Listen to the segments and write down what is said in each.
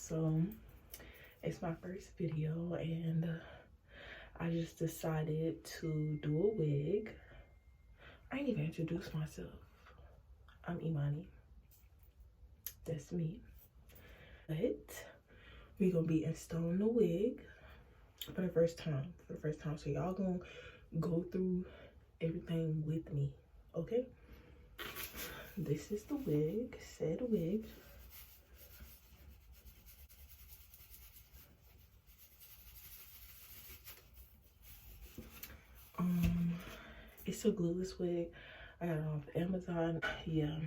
So it's my first video, and I just decided to do a wig. I ain't even introduced myself. I'm Imani. That's me. But we gonna be installing the wig for the first time. So y'all gonna go through everything with me, okay? This is the wig, said wig. It's a glueless wig. I got it off Amazon. Yeah,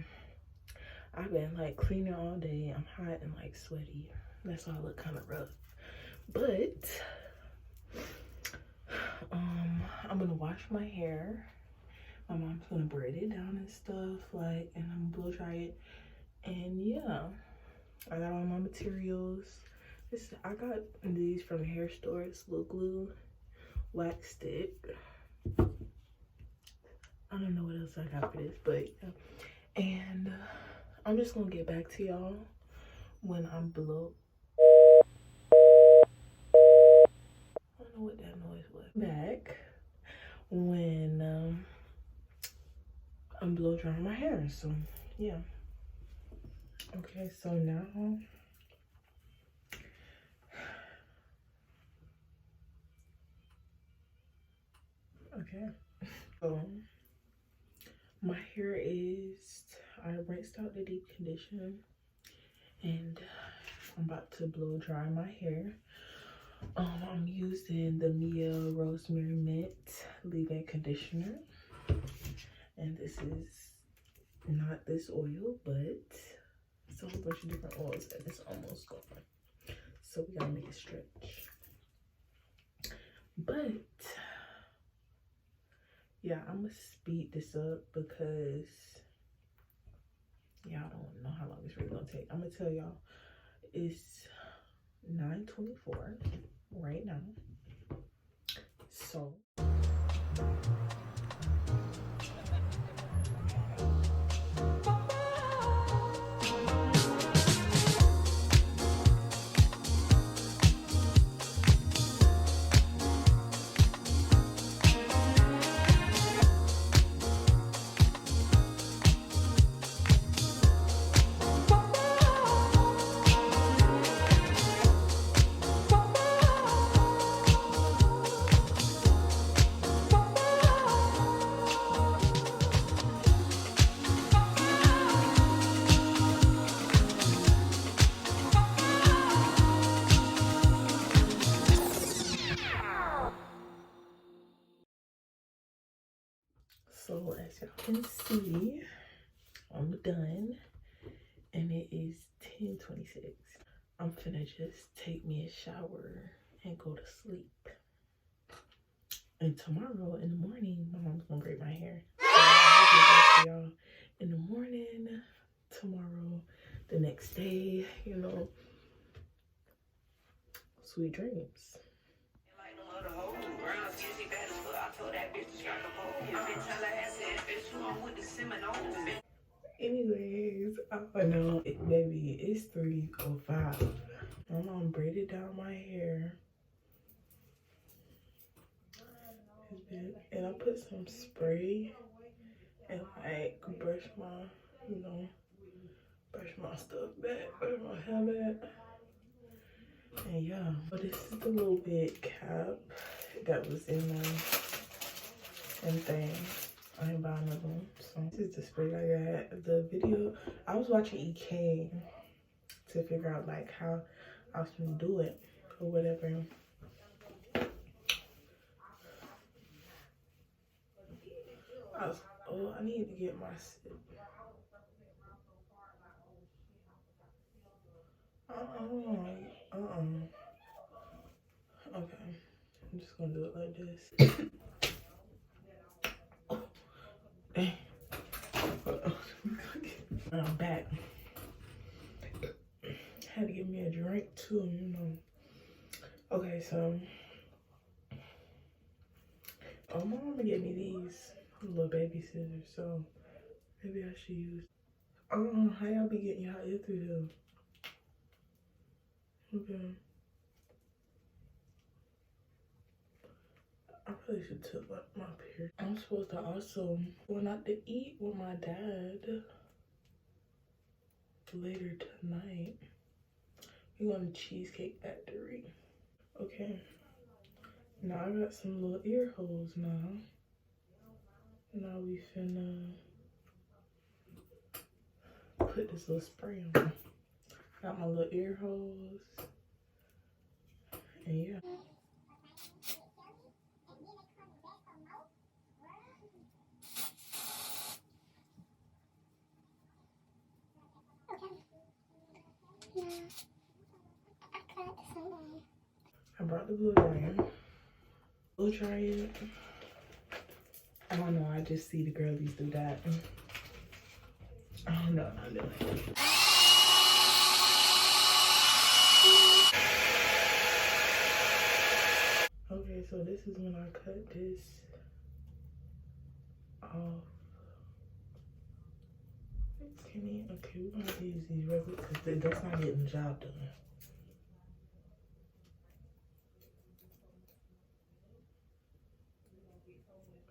I've been like cleaning all day. I'm hot and like sweaty. That's why I look kind of rough. But I'm gonna wash my hair. My mom's gonna braid it down and stuff, like, and I'm gonna blow dry it. And yeah, I got all my materials. I got these from the hair store. It's Little Glue wax stick. I don't know what else I got for this, but yeah. And I'm just gonna get back to y'all when I'm blow. I don't know what that noise was. Back when I'm blow drying my hair. So yeah. Okay, so now so my hair is, I rinsed out the deep conditioner and I'm about to blow dry my hair. I'm using the Mia Rosemary Mint leave-in conditioner, and this is not this oil, but it's a whole bunch of different oils and it's almost gone, so we gotta make it stretch. But yeah, I'm gonna speed this up because y'all don't know how long it's really gonna take. I'm gonna tell y'all it's 9:24 right now. So as y'all can see, I'm done, and it is 10:26. I'm finna just take me a shower and go to sleep. And tomorrow in the morning, my mom's gonna braid my hair. So I'll get back to y'all in the morning, tomorrow, the next day, you know. Sweet dreams. Anyways, I know, baby, it's 3:05. My mom braided down my hair. And I put some spray and like brush my, you know, brush my stuff back, brush my hair back. And yeah, but this is the little bit cap that was in my thing. I ain't buying another one. So this is the spray I got. The video, I was watching EK to figure out like how I was gonna do it or whatever. I need to get my okay, I'm just gonna do it like this. Dang. I'm back. Had to give me a drink too, you know. Okay, so my mama gave me these little baby scissors, so maybe I should use. How y'all be getting y'all hair through here? Okay. I probably should tip up my hair. I'm supposed to also go out to eat with my dad later tonight. We're going to Cheesecake Factory. Okay. Now I got some little ear holes now. Now we finna put this little spray on. Got my little ear holes. And yeah. I brought the blow dryer. Blow dry it. I don't know, I just see the girlies do that. I don't know how to do it. Okay, so this is when I cut this off. Okay, we're gonna use these regular because that's not getting the job done.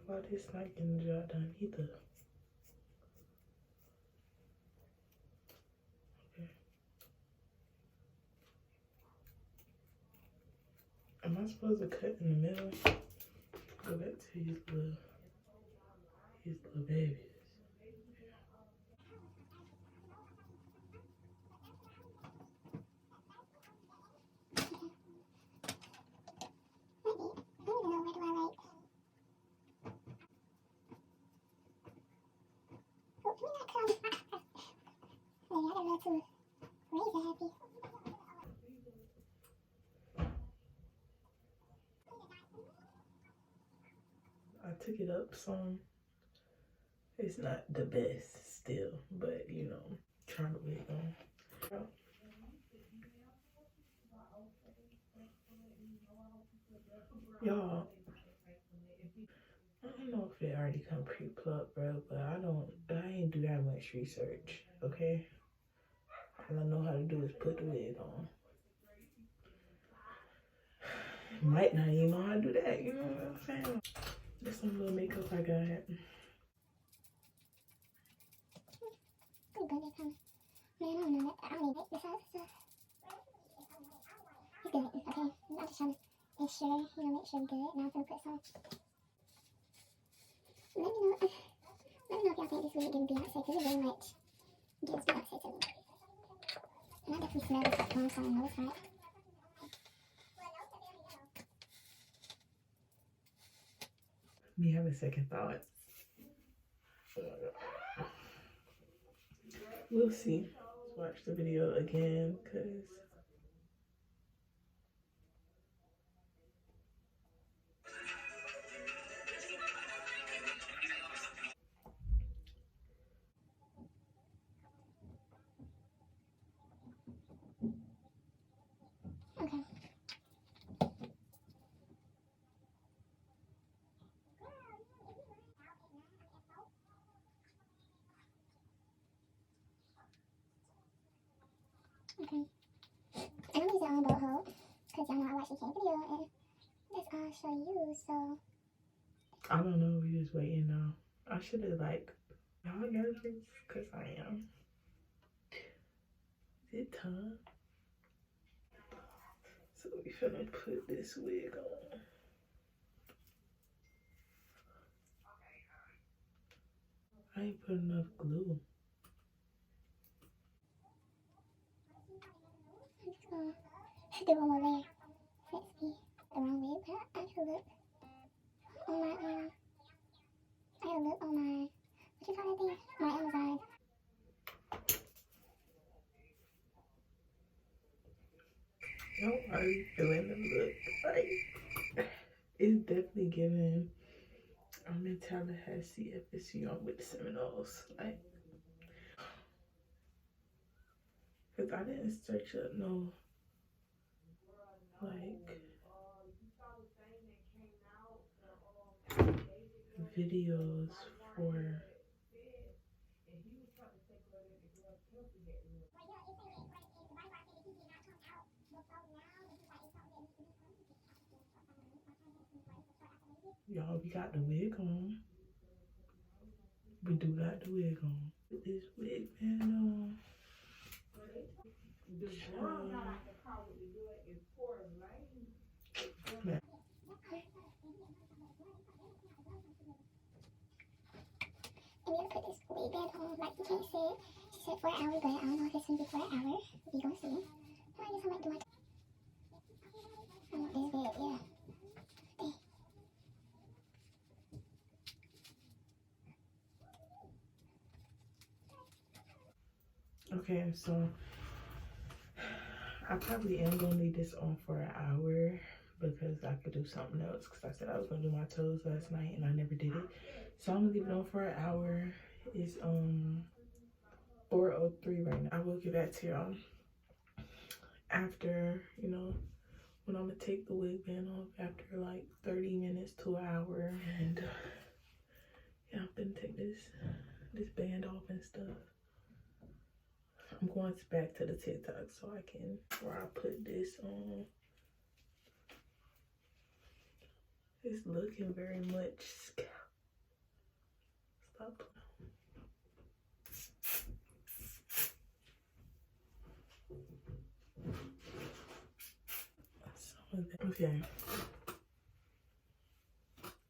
Why this not getting the job done either? Okay. Am I supposed to cut in the middle? Go back to his little babies. I took it up some. It's not the best still, but you know, trying to wait on. Y'all, I don't know if it already come pre-plucked, bro, but I ain't do that much research, okay? All I know how to do is put the wig on. Might not even know how to do that, you know what I'm saying? There's some little makeup I got. It's good. Okay, I'm just trying to make sure, good. Now I'm gonna put some. Let me know if y'all think this wig gives Beyonce, because it very much gives Beyonce to me. And I definitely smell this cologne, so I know it's right. Me having second thoughts. We'll see. Let's watch the video again, because Okay. Okay. And I'm using on boat hold, because y'all know I watch the same video, and that's all I show you, so. I don't know, we just waiting now. I should have y'all nervous? Because I am. Is it time? So we finna put this wig on. I ain't put enough glue. I'm just gonna do one more layer. Let's see. The wrong way, but I can look on my, I gotta look on my, what you call that thing? My Amazon. How are you feeling the look? Like, it's definitely giving. I'm in Tallahassee, FSU. I'm with the Seminoles. Like, because I didn't search up no, like, videos for. Y'all, we got the wig on. We do got the wig on. This wig, man, And we're gonna put this wig band on, like you can't see it. She said 4 hours, but I don't know if it's gonna be for an hour. We gonna see. I guess I might do my. I want this big, yeah. Okay, so I probably am gonna leave this on for an hour because I could do something else, because I said I was gonna do my toes last night and I never did it. So I'm gonna leave it on for an hour. It's 4:03 right now. I will get back to y'all after, you know, when I'm gonna take the wig band off after like 30 minutes to an hour. And yeah, I'm gonna take this band off and stuff. I'm going back to the TikTok so I can, where I put this on. It's looking very much scalp. Stop. Okay.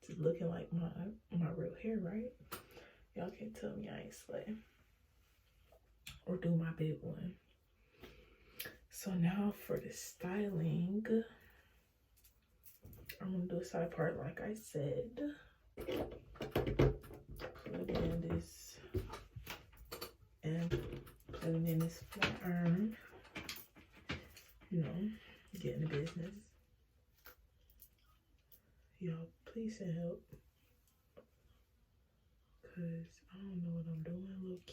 It's looking like my real hair, right? Y'all can't tell me I ain't slay. Or do my big one. So now for the styling, I'm gonna do a side part like I said. Put in this and put in this flat iron. You know, get in the business. Y'all, please send help. Cause I don't know what I'm doing. Look.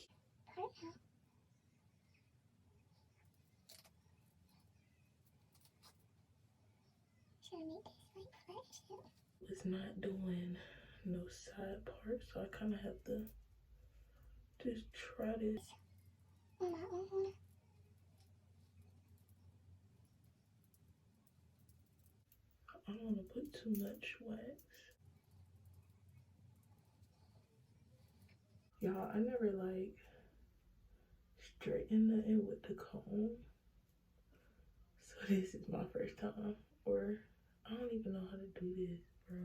It's not doing no side part, so I kind of have to just try this. On my own. I don't want to put too much wax. Y'all, I never like straighten nothing with the comb. So this is my first time. Or I don't even know how to do this, bro.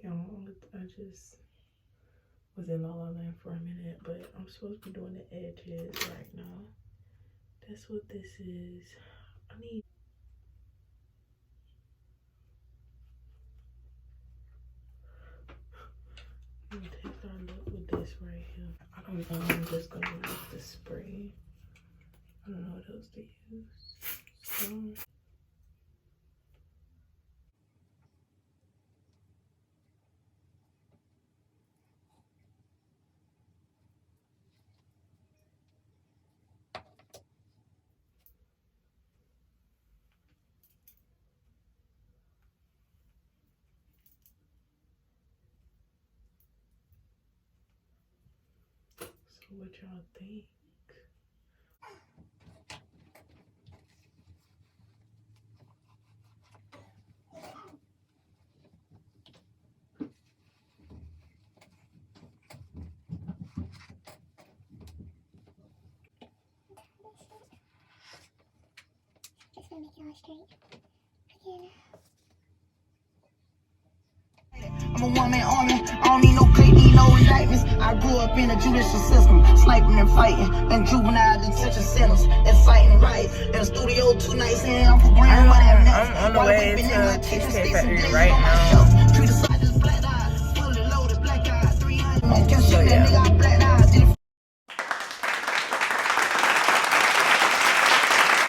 Y'all, I just was in La La Land for a minute, but I'm supposed to be doing the edges right now. That's what this is. I need. I'm gonna take our look with this right here. I don't know. I'm just gonna use the spray. I don't know what else to use. So. So what y'all think? Just gonna make it all straight. Again. I'm a one-man army, I don't need no plate, need no indictments. I grew up in a judicial system, sniping and fighting, and juvenile detention centers, inciting riots. In the studio 2 nights in, I'm for grand money. I'm on the way to Cheesecake Factory right now. So yeah.